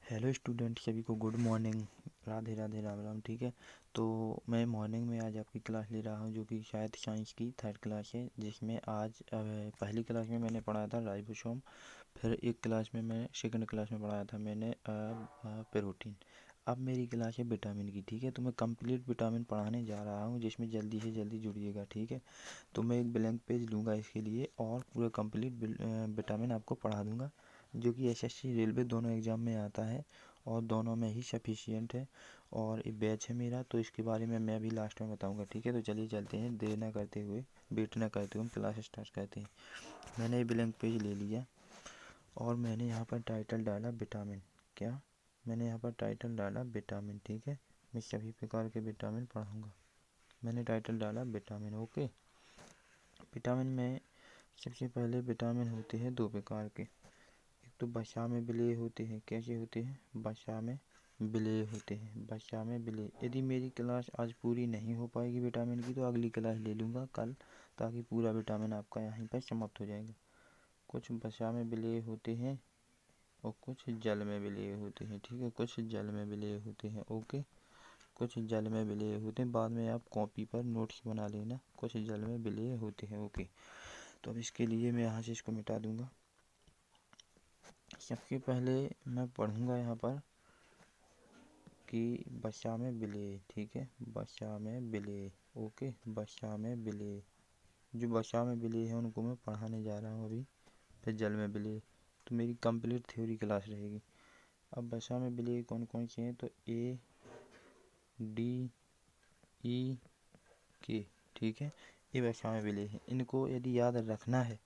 Hello student, सभी को good morning, Radhe Radhe, Ram Ram. ठीक है, तो मैं मॉर्निंग में आज आपकी क्लास ले रहा हूँ जो कि शायद साइंस की थर्ड क्लास है, जिसमें आज पहली क्लास में मैंने पढ़ाया था राइबोसोम। फिर एक क्लास में मैं सेकंड क्लास में पढ़ाया था मैंने प्रोटीन। अब मेरी क्लास है विटामिन की। ठीक है, तो मैं कंप्लीट विटामिन पढ़ाने जा रहा हूँ, जिसमें जल्दी से जल्दी जुड़िएगा। ठीक है, तो मैं एक ब्लैंक पेज लूँगा इसके लिए और पूरा कंप्लीट विटामिन आपको पढ़ा दूँगा, जो कि एसएससी रेलवे दोनों एग्ज़ाम में आता है और दोनों में ही सफिशिएंट है। और ये बैच है मेरा, तो इसके बारे में मैं भी लास्ट में बताऊंगा। ठीक है, तो चलिए चलते हैं, देर ना करते हुए, वेट ना करते हुए हम क्लास स्टार्ट करते हैं। मैंने ये ब्लैंक पेज ले लिया और मैंने यहाँ पर टाइटल डाला विटामिन। क्या? मैंने यहाँ पर टाइटल डाला विटामिन। ठीक है, मैं सभी प्रकार के विटामिन पढ़ाऊँगा। मैंने टाइटल डाला विटामिन। ओके, विटामिन में सबसे पहले विटामिन होते हैं दो प्रकार के। एक तो वसा में विलेय होते हैं। कैसे होते हैं? वसा में विलेय होते हैं, वसा में विलेय। यदि मेरी क्लास आज पूरी नहीं हो पाएगी विटामिन की, तो अगली क्लास ले लूँगा कल, ताकि पूरा विटामिन आपका यहीं पर समाप्त हो जाएगा। कुछ वसा में विलेय होते हैं और कुछ जल में विलेय होते हैं। ठीक है, कुछ जल में विलेय होते हैं। ओके, कुछ जल में विलेय होते हैं, बाद में आप कॉपी पर नोट्स बना लेना। कुछ जल में विलेय होते हैं। ओके, तो अब इसके लिए मैं यहाँ से इसको मिटा दूँगा। सबसे पहले मैं पढ़ूंगा यहाँ पर कि वसा में विलेय। ठीक है, वसा में विलेय। ओके, वसा में विलेय, जो वसा में विलेय है उनको मैं पढ़ाने जा रहा हूँ अभी। फिर जल में विलेय, तो मेरी कंप्लीट थ्योरी क्लास रहेगी। अब वसा में विलेय कौन कौन से हैं? तो ए, डी, ई, के। ठीक है, ये वसा में विलेय है। इनको यदि याद रखना है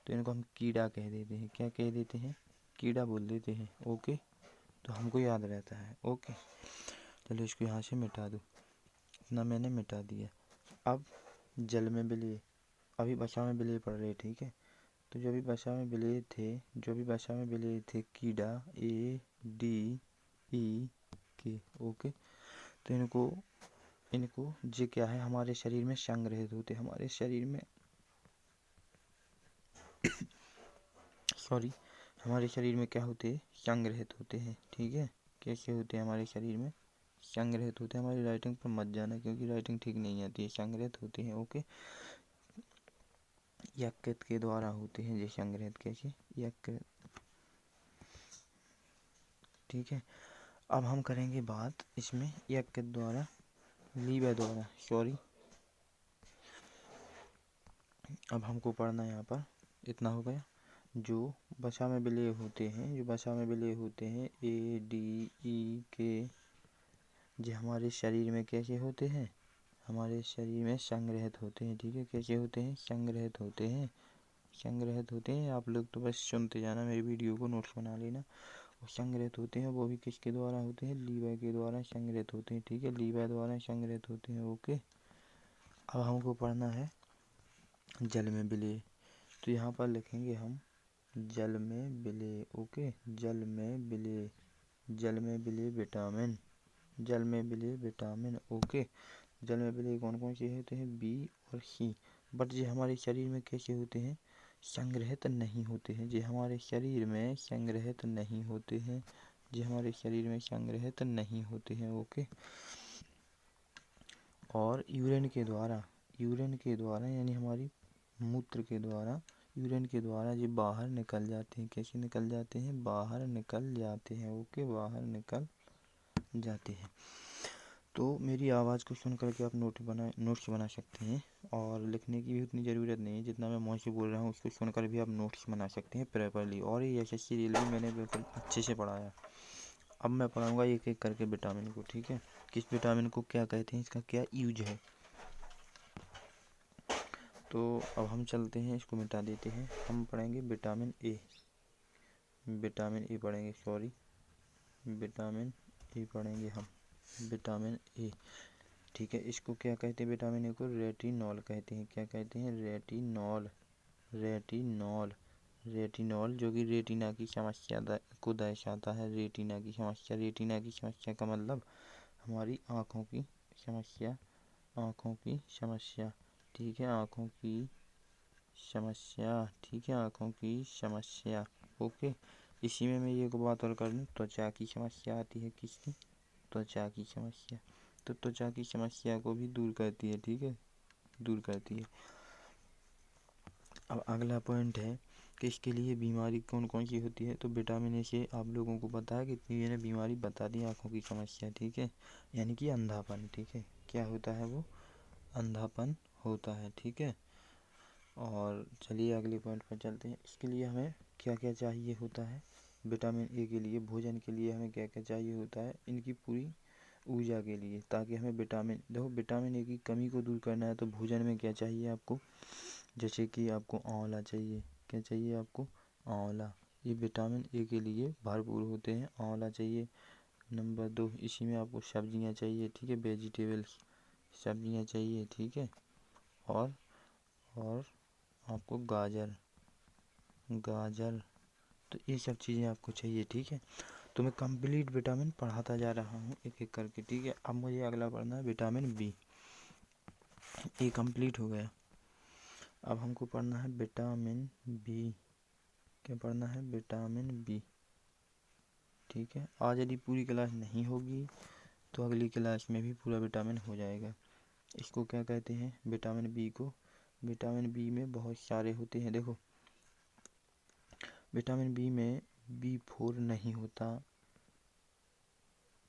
तो इनको हम कीड़ा कह देते हैं। क्या कह देते हैं? कीड़ा बोल देते हैं। ओके, तो हमको याद रहता है। ओके, चलो इसको यहाँ से मिटा दूँ। इतना मैंने मिटा दिया। अब जल में विलेय, अभी वसा में विलेय पढ़ रहे। ठीक है, तो जो भी वसा में विलेय थे, जो भी वसा में विलेय थे, कीड़ा, ए, डी, ई, के। ओके, तो इनको इनको ये क्या है, हमारे शरीर में संग्रहित होते, हमारे शरीर में सॉरी, हमारे शरीर में क्या होते हैं? संग्रहित होते हैं। ठीक है, कैसे होते हैं? हमारे शरीर में संग्रहित होते हैं। हमारी राइटिंग पर मत जाना, क्योंकि राइटिंग ठीक नहीं आती है। संग्रहित होते हैं। ओके, यकृत के द्वारा होते हैं ये संग्रहित। कैसे? यकृत। ठीक है, अब हम करेंगे बात इसमें यकृत द्वारा, लीवर द्वारा, सॉरी। अब हमको पढ़ना है यहाँ पर, इतना हो गया। जो वसा में विलेय होते हैं, जो वसा में विलेय होते हैं, ए, डी, ई, के, ये हमारे शरीर में कैसे होते हैं? हमारे शरीर में संग्रहित होते हैं। ठीक है, कैसे होते हैं? संग्रहित होते हैं, संग्रहित होते हैं। आप लोग तो बस सुनते जाना, मेरी वीडियो को नोट्स बना लेना। और संग्रहित होते हैं, वो भी किसके द्वारा होते हैं? लीवर के द्वारा संग्रहित होते हैं। ठीक है, लीवर द्वारा संग्रहित होते हैं। ओके, अब हमको पढ़ना है जल में विलेय। तो यहाँ पर लिखेंगे हम जल में विलेय। ओके, जल में विलेय, जल में विलेय विटामिन, जल में विलेय विटामिन। ओके, जल में विलेय कौन कौन से होते हैं? बी और सी। बट ये हमारे शरीर में कैसे होते हैं? संग्रहित नहीं होते हैं। ये हमारे शरीर में संग्रहित नहीं होते हैं, ये हमारे शरीर में संग्रहित नहीं होते हैं। ओके, और यूरिन के द्वारा, यूरिन के द्वारा यानी हमारी मूत्र के द्वारा, यूरिन के द्वारा ये बाहर निकल जाते हैं। कैसे निकल जाते हैं? बाहर निकल जाते हैं। ओके, बाहर निकल जाते हैं। तो मेरी आवाज़ को सुन करके आप नोट्स बना सकते हैं, और लिखने की भी उतनी ज़रूरत नहीं है। जितना मैं मुँह से बोल रहा हूँ उसको सुनकर भी आप नोट्स बना सकते हैं प्रॉपरली। और ये एसएससी रेलवे मैंने बिल्कुल अच्छे से पढ़ाया। अब मैं पढ़ाऊँगा एक एक करके विटामिन को। ठीक है, किस विटामिन को क्या कहते हैं, इसका क्या यूज है। तो अब हम चलते हैं, इसको मिटा देते हैं। हम पढ़ेंगे विटामिन ए, विटामिन ए पढ़ेंगे, सॉरी, विटामिन ए पढ़ेंगे हम, विटामिन ए। ठीक है, इसको क्या कहते हैं? विटामिन ए को रेटिनॉल कहते हैं। क्या कहते हैं? रेटिनॉल, रेटिनॉल, रेटिनॉल, जो कि रेटिना की समस्या को दर्शाता है। रेटिना की समस्या, रेटिना की समस्या का मतलब हमारी आँखों की समस्या, आँखों की समस्या। ठीक है, आँखों की समस्या। ठीक है, आँखों की समस्या। ओके, इसी में मैं एक बात और कर दूँ, त्वचा की समस्या आती है, किसकी? त्वचा की समस्या। तो त्वचा की समस्या को भी दूर करती है, ठीक है, दूर करती है। अब अगला पॉइंट है कि इसके लिए बीमारी कौन कौन सी होती है। तो विटामिन ए से आप लोगों को पता है कि मैंने बीमारी बता दी, आँखों की समस्या, ठीक है, यानी कि अंधापन, ठीक है, क्या होता है वो? अंधापन होता है, ठीक है। और चलिए अगले पॉइंट पर चलते हैं। इसके लिए हमें क्या क्या चाहिए होता है? विटामिन ए के लिए, भोजन के लिए हमें क्या क्या चाहिए होता है? इनकी पूरी ऊर्जा के लिए, ताकि हमें विटामिन ए की कमी को दूर करना है तो भोजन में क्या चाहिए आपको? जैसे कि आपको आंवला चाहिए। क्या चाहिए आपको? आंवला। ये विटामिन ए के लिए भरपूर होते हैं, आंवला चाहिए। नंबर 2, इसी में आपको सब्जियां चाहिए, ठीक है, वेजिटेबल्स, सब्जियां चाहिए, ठीक है। और और आपको गाजर, तो ये सब चीज़ें आपको चाहिए, ठीक है। तो मैं कंप्लीट विटामिन पढ़ाता जा रहा हूँ एक एक करके, ठीक है। अब मुझे अगला पढ़ना है विटामिन बी। ये कंप्लीट हो गया। अब हमको पढ़ना है विटामिन बी। क्या पढ़ना है? विटामिन बी, ठीक है। आज यदि पूरी क्लास नहीं होगी तो अगली क्लास में भी पूरा विटामिन हो जाएगा। इसको क्या कहते हैं? विटामिन बी को। विटामिन बी में बहुत सारे होते हैं, देखो, विटामिन बी में B4 नहीं होता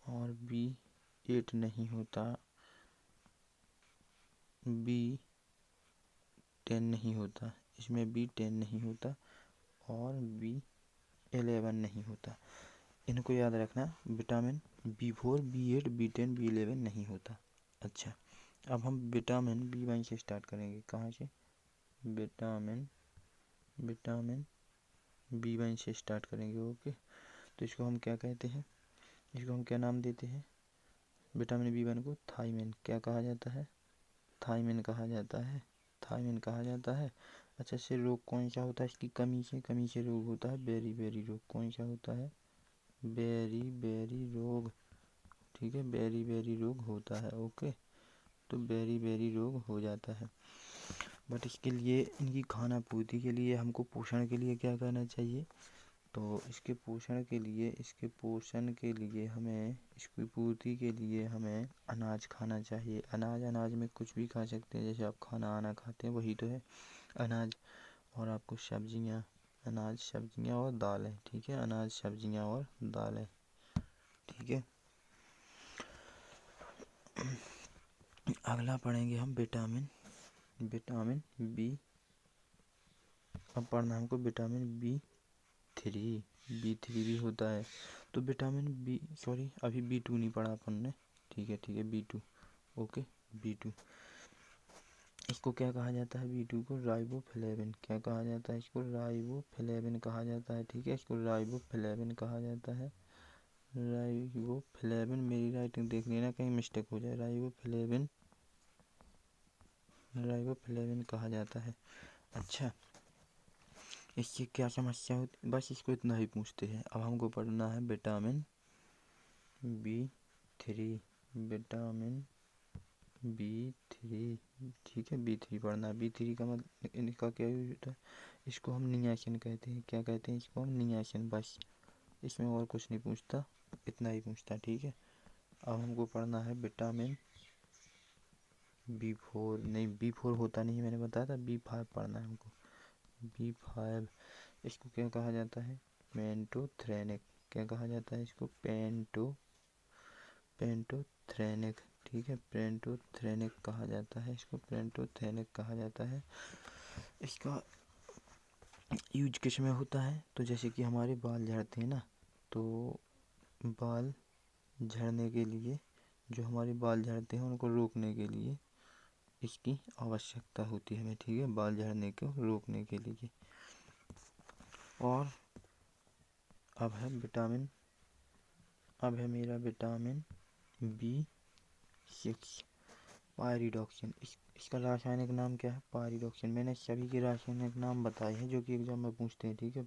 और B8 नहीं होता, B10 नहीं होता, इसमें B10 नहीं होता और B11 नहीं होता। इनको याद रखना, vitamin B4, B8, B10, B11 नहीं होता। अच्छा, अब हम विटामिन B1 से स्टार्ट करेंगे। कहाँ से? विटामिन B1 से स्टार्ट करेंगे, ओके। तो इसको हम क्या कहते हैं? इसको हम क्या नाम देते हैं? विटामिन B1 को थायमिन। क्या कहा जाता है? थायमिन कहा जाता है, थायमिन कहा जाता है। अच्छा, इससे रोग कौन सा होता है? इसकी कमी से रोग होता है बेरी रोग। कौन सा होता है? बेरी रोग, ठीक है, बेरी रोग होता है, ओके। तो बेरी रोग हो जाता है। बट इसके लिए, इनकी खाना पूर्ति के लिए, हमको पोषण के लिए क्या करना चाहिए? तो इसके पोषण के लिए हमें, इसकी पूर्ति के लिए हमें अनाज खाना चाहिए। अनाज में कुछ भी खा सकते हैं, जैसे आप खाना आना खाते हैं वही तो है अनाज। और आपको सब्जियां, अनाज, सब्जियां और दालें, ठीक है, अनाज, सब्जियां और दालें, ठीक है। अगला पढ़ेंगे हम विटामिन बी। अब पढ़ना हमको विटामिन बी थ्री भी होता है। तो विटामिन बी, सॉरी, अभी B2 नहीं पढ़ा अपन ने, ठीक है, B2, ओके, B2। इसको क्या कहा जाता है? B2 को राइबोफ्लेविन। क्या कहा जाता है? इसको राइबोफ्लेविन कहा जाता है, ठीक है, इसको राइबोफ्लेविन कहा जाता है। राइबोफ्लेविन, मेरी राइटिंग देख लेना कहीं मिस्टेक हो जाए। राइबोफ्लेविन कहा जाता है। अच्छा, इसकी क्या समस्या होती? बस इसको इतना ही पूछते हैं। अब हमको पढ़ना है विटामिन B3। विटामिन B3, ठीक है, B3 पढ़ना है। B3 का मतलब, इनका क्या यूज होता है? इसको हम नियासिन कहते हैं। क्या कहते हैं? इसको हम नियासिन। बस, इसमें और कुछ नहीं पूछता, इतना ही पूछता, ठीक है। अब हमको पढ़ना है विटामिन B4, नहीं, B4 होता नहीं, मैंने बताया था, B5 पढ़ना है हमको। B5, इसको क्या कहा जाता है? पेंटोथ्रेनिक। क्या कहा जाता है इसको? पेंटोथ्रेनिक, ठीक है, पेंटोथ्रेनिक कहा जाता है इसको, पेंटोथ्रेनिक कहा जाता है। इसका यूज किस में होता है? तो जैसे कि हमारे बाल झड़ते हैं ना, तो बाल झड़ने के लिए, जो हमारे बाल झड़ते हैं उनको रोकने के लिए इसकी आवश्यकता होती है हमें, ठीक है, बाल झड़ने को रोकने के लिए। और अब है मेरा विटामिन B6, पायरिडॉक्सिन। इसका रासायनिक नाम क्या है? पायरिडॉक्सिन। मैंने सभी के रासायनिक नाम बताए हैं जो कि एग्जाम में पूछते हैं, ठीक है।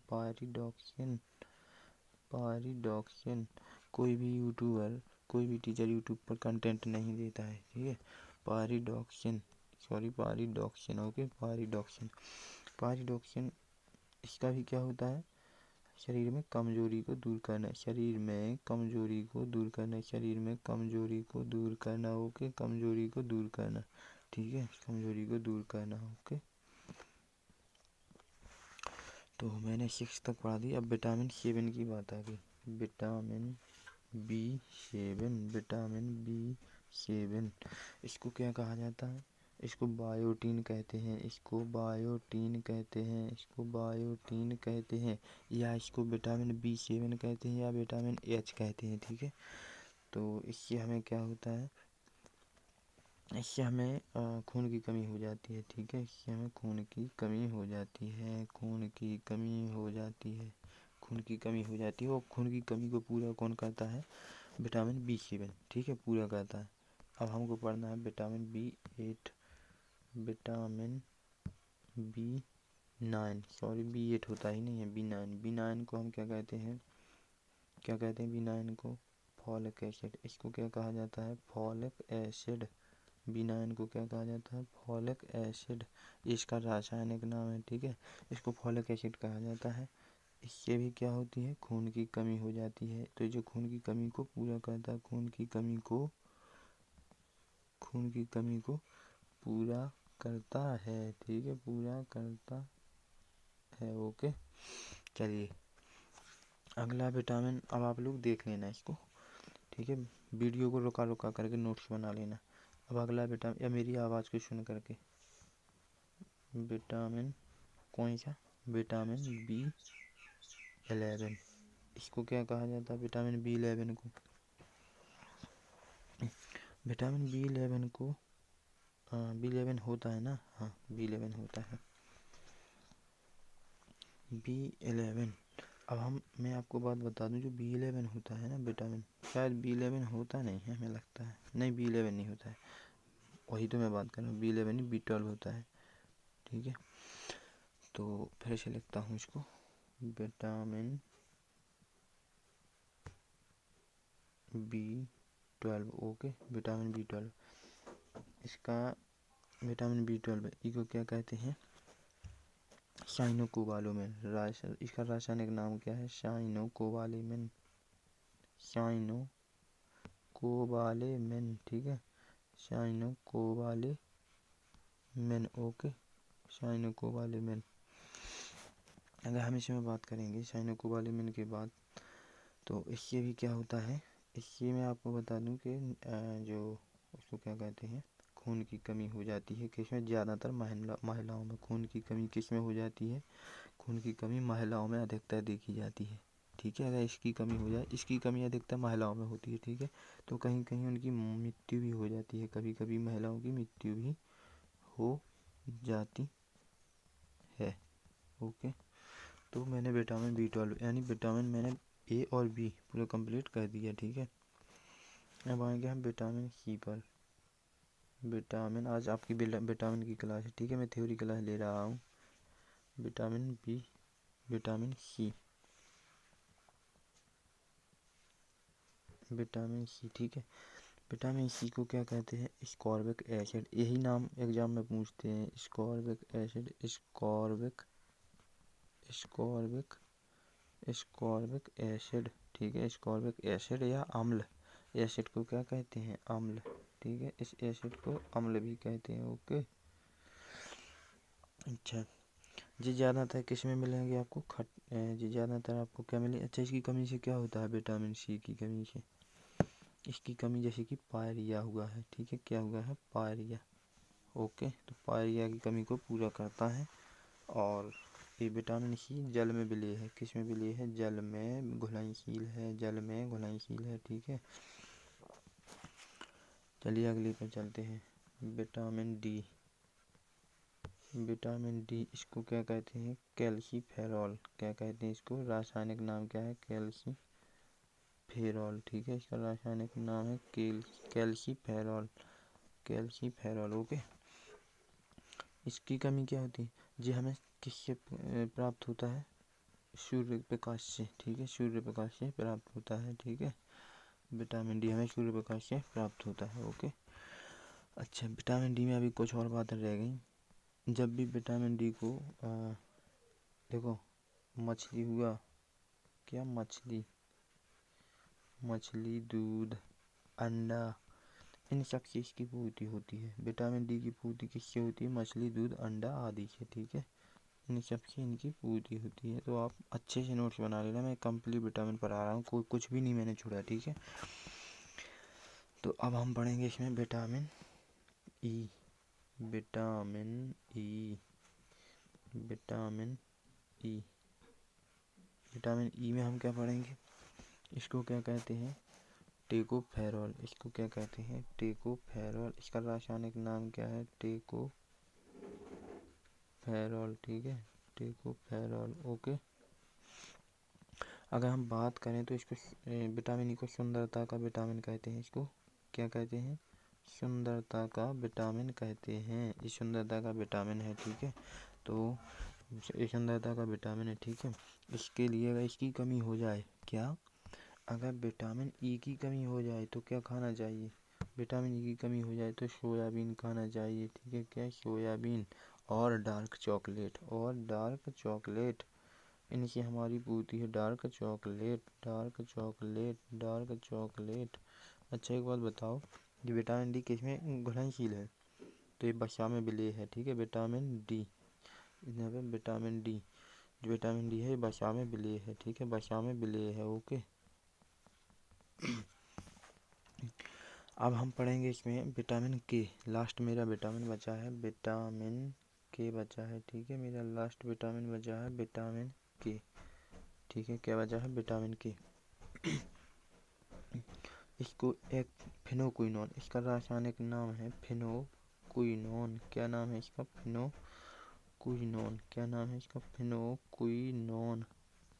पायरिडॉक्सिन। कोई भी यूट्यूबर, कोई भी टीचर यूट्यूब पर कंटेंट नहीं देता है, ठीक है। Pyridoxine, okay, pyridoxine. इसका भी क्या होता है? शरीर में कमजोरी को दूर करना, शरीर में कमजोरी को दूर करना, शरीर में कमजोरी को दूर करना। ओके, कमजोरी को दूर करना, ठीक है, कमजोरी को दूर करना। ओके, तो मैंने 6 तक पढ़ा दी। अब विटामिन 7 की बात आ गई। विटामिन B7, विटामिन B7 इसको क्या कहा जाता है? इसको बायोटीन कहते हैं, इसको बायोटीन कहते हैं, इसको बायोटीन कहते हैं, या इसको विटामिन B7 कहते हैं, या विटामिन H कहते हैं, ठीक है। तो इससे हमें क्या होता है? इससे हमें खून की कमी हो जाती है, ठीक है, इससे हमें खून की कमी हो जाती है, खून की कमी हो जाती है, खून की कमी हो जाती है। और खून की कमी को पूरा कौन करता है? विटामिन B7, ठीक है, पूरा करता है। अब हमको पढ़ना है vitamin B8, vitamin B9, sorry B8 होता ही नहीं है, B9 को हम क्या कहते हैं? क्या कहते हैं B9 को? Folic acid. इसको क्या कहा जाता है? Folic acid. B9 को क्या कहा जाता है? फॉलिक एसिड, इसका रासायनिक नाम है, ठीक है। इसको फॉलिक एसिड कहा जाता है। इससे भी क्या होती है? खून की कमी हो जाती है। तो जो खून की कमी को पूरा करता है, खून की कमी को पूरा करता है, ठीक है, पूरा करता है। ओके, चलिए अगला विटामिन, अब आप लोग देख लेना इसको, ठीक है, वीडियो को रुका रुका करके नोट्स बना लेना। अब अगला विटामिन, या मेरी आवाज़ को सुन करके, विटामिन कौन सा? विटामिन B11, इसको क्या कहा जाता है? विटामिन B11 को, विटामिन B11 को B11 होता है ना, हाँ B11 होता है, B11। अब मैं आपको बात बता दूं, जो B11 होता है ना विटामिन, शायद B11 होता नहीं है, हमें लगता है, नहीं B11 नहीं होता है, वही तो मैं बात कर रहा हूँ, B11 नहीं B12 होता है, ठीक है। तो फिर से लिखता हूँ इसको, vitamin B12, okay, vitamin B12, इसका विटामिन B12 इसको क्या कहते हैं? साइनोकोबालामिन। इसका रासायनिक नाम क्या है? साइनोकोबालामिन, साइनोकोबालामिन, ठीक है, साइनोकोबालामिन। Okay, cyanocobalamin. अगर हम इसमें बात करेंगे साइनोकोबालामिन के बाद, तो इससे भी क्या होता है? इससे मैं आपको बता दूं कि जो उसको क्या कहते हैं, खून की कमी हो जाती है, किसमें? ज़्यादातर महिलाओं में खून की कमी किसमें हो जाती है? खून की कमी महिलाओं में अधिकतर देखी जाती है, ठीक है। अगर इसकी कमी हो जाए, इसकी कमी अधिकतर महिलाओं में होती है, ठीक है। तो कहीं कहीं उनकी मृत्यु भी हो जाती है, कभी कभी महिलाओं की मृत्यु भी हो जाती है। ओके, तो मैंने विटामिन B12 यानी विटामिन मैंने A और B पूरा कंप्लीट कर दिया, ठीक है। अब आएंगे हम विटामिन C पर। विटामिन, आज आपकी विटामिन की क्लास है, ठीक है, मैं थ्योरी क्लास ले रहा हूँ। विटामिन C, विटामिन C, ठीक है। विटामिन C को क्या कहते हैं? स्कॉर्बिक एसिड, यही नाम एग्जाम में पूछते हैं, स्कॉर्बिक एसिड, स्कॉर्बिक एसिड, ठीक है, स्कॉर्बिक एसिड या अम्ल। एसिड को क्या कहते हैं? अम्ल, ठीक है, इस एसिड को अम्ल भी कहते हैं। ओके, अच्छा, जी ज़्यादातर किस में मिलेंगे आपको? जी ज़्यादातर आपको क्या मिले? अच्छा, इसकी कमी से क्या होता है? विटामिन C की कमी से, इसकी कमी जैसे कि पायरिया हुआ है, ठीक है, क्या हुआ है? पायरिया। ओके, तो पायरिया की कमी को पूरा करता है। और ये विटामिन C जल में विलेय है, किस में विलेय है? जल में घुलनशील है, जल में घुलनशील है, ठीक है। चलिए अगले पर चलते हैं, विटामिन D, विटामिन D इसको क्या कहते हैं? कैल्सीफेरॉल, क्या कहते हैं इसको? रासायनिक नाम क्या है? कैल्सीफेरॉल, ठीक है, इसका रासायनिक नाम है कैल्सीफेरॉल, कैल्सीफेरॉल। ओके, इसकी कमी क्या होती है? जी हमें किससे प्राप्त होता है? सूर्य प्रकाश से, ठीक है, सूर्य प्रकाश से प्राप्त होता है, ठीक है। विटामिन D हमें सूर्य प्रकाश से प्राप्त होता है। ओके, अच्छा, विटामिन D में अभी कुछ और बातें रह गई। जब भी विटामिन D को देखो, मछली हुआ, क्या, मछली, मछली, दूध, अंडा, इन सब से इसकी पूर्ति होती है। विटामिन डी की पूर्ति किससे होती है? मछली, दूध, अंडा आदि से, ठीक है। इन सब से इनकी पूर्ति होती है। तो आप अच्छे से नोट्स बना लेना, मैं कंप्लीट विटामिन पर आ रहा हूँ, कोई कुछ भी नहीं मैंने छोड़ा, ठीक है। तो अब हम पढ़ेंगे इसमें vitamin E. Vitamin E, vitamin E, vitamin E में हम क्या पढ़ेंगे? इसको क्या कहते हैं? टेकोफेरॉल। इसको क्या कहते हैं? टेकोफेरॉल। इसका रासायनिक नाम क्या है? टेकोफेरॉल, ठीक है, टेकोफेरॉल, ओके। अगर हम बात करें तो इसको विटामिन ई को सुंदरता का विटामिन कहते हैं। इसको क्या कहते हैं? सुंदरता का विटामिन कहते हैं। ये सुंदरता का विटामिन है, ठीक है। तो ये सुंदरता का विटामिन है, ठीक है। इसके लिए अगर इसकी कमी हो जाए, क्या, अगर विटामिन ई की कमी हो जाए तो क्या खाना चाहिए? विटामिन ई की कमी हो जाए तो सोयाबीन खाना चाहिए, ठीक है। क्या? सोयाबीन और डार्क चॉकलेट, और डार्क चॉकलेट, इनसे हमारी पूर्ति है। Dark chocolate, dark chocolate, dark chocolate. अच्छा एक बात बताओ, ये विटामिन डी किसमें घुलनशील है? तो ये वसा में विलेय है, ठीक है। विटामिन डी, यहाँ पे विटामिन डी, जो विटामिन डी है वसा में विलेय है, ठीक है, वसा में विलेय है, ओके। अब हम पढ़ेंगे इसमें विटामिन के। लास्ट मेरा विटामिन बचा है, विटामिन के बचा है, ठीक है। मेरा लास्ट विटामिन बचा है विटामिन के, ठीक है। क्या बचा है? विटामिन के। इसको एक फिनोक्विनोन, इसका रासायनिक नाम है फिनोक्विनोन। क्या नाम है इसका? फिनोक्विनोन। क्या नाम है इसका? फिनोक्विनोन,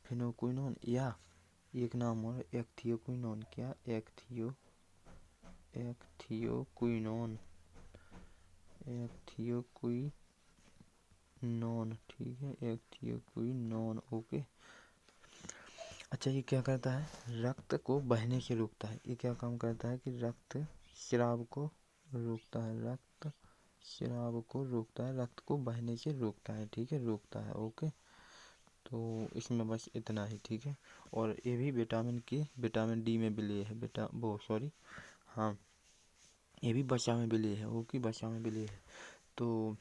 फिनोक्विनोन। या एक नाम और एक्थियोक्विनोन। क्या? एक्थियोक्विनोन, एक्थियोक्विनोन, ठीक है, एक्थियोक्विनोन, ओके। अच्छा ये क्या करता है? रक्त को बहने से रोकता है। ये क्या काम करता है? कि रक्त स्राव को रोकता है, रक्त स्राव को रोकता है, रक्त को बहने से रोकता है, ठीक है, रोकता है, ओके। तो इसमें बस इतना ही, ठीक है। और ये भी विटामिन के विटामिन डी में विलेय है, हाँ, ये भी वसा में विलेय है, ओके, वसा में विलेय है। तो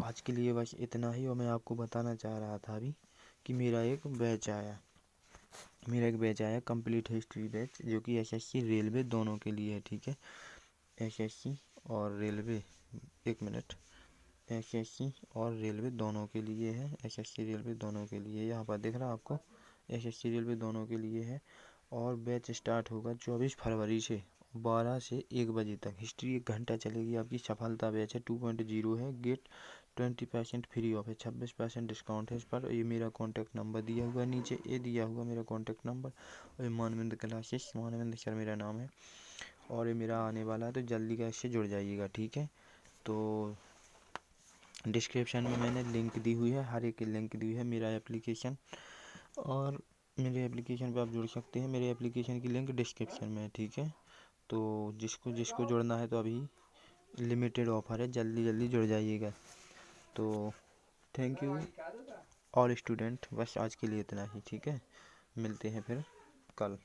आज के लिए बस इतना ही। और मैं आपको बताना चाह रहा था अभी कि मेरा एक बैच आया कंप्लीट हिस्ट्री बैच, जो कि एसएससी रेलवे दोनों के लिए है, ठीक है। एसएससी और रेलवे, एक मिनट, एसएससी और रेलवे दोनों के लिए है, एसएससी रेलवे दोनों के लिए, यहाँ पर दिख रहा है आपको, एसएससी रेलवे दोनों के लिए है। और बैच स्टार्ट होगा 24 फरवरी से 12 से 1 बजे तक। हिस्ट्री 1 घंटा चलेगी आपकी। सफलता बैच है, 2.0 है। गेट 20% फ्री ऑफ है, 26% डिस्काउंट है इस पर। ये मेरा कॉन्टैक्ट नंबर दिया हुआ है नीचे, ये दिया हुआ मेरा कॉन्टैक्ट नंबर। और ये मानविंद क्लासेस, मानविंद सर मेरा नाम है, और ये मेरा आने वाला है, तो जल्दी का इससे जुड़ जाइएगा, ठीक है। तो डिस्क्रिप्शन में मैंने लिंक दी हुई है, हर एक की लिंक दी हुई है, मेरा एप्लीकेशन, और मेरे एप्लीकेशन पे आप जुड़ सकते हैं। मेरे एप्लीकेशन की लिंक डिस्क्रिप्शन में है, ठीक है। तो जिसको जिसको जुड़ना है तो अभी लिमिटेड ऑफर है, जल्दी जल्दी जुड़ जाइएगा। तो थैंक यू ऑल स्टूडेंट, बस आज के लिए इतना ही, ठीक है। मिलते हैं फिर कल।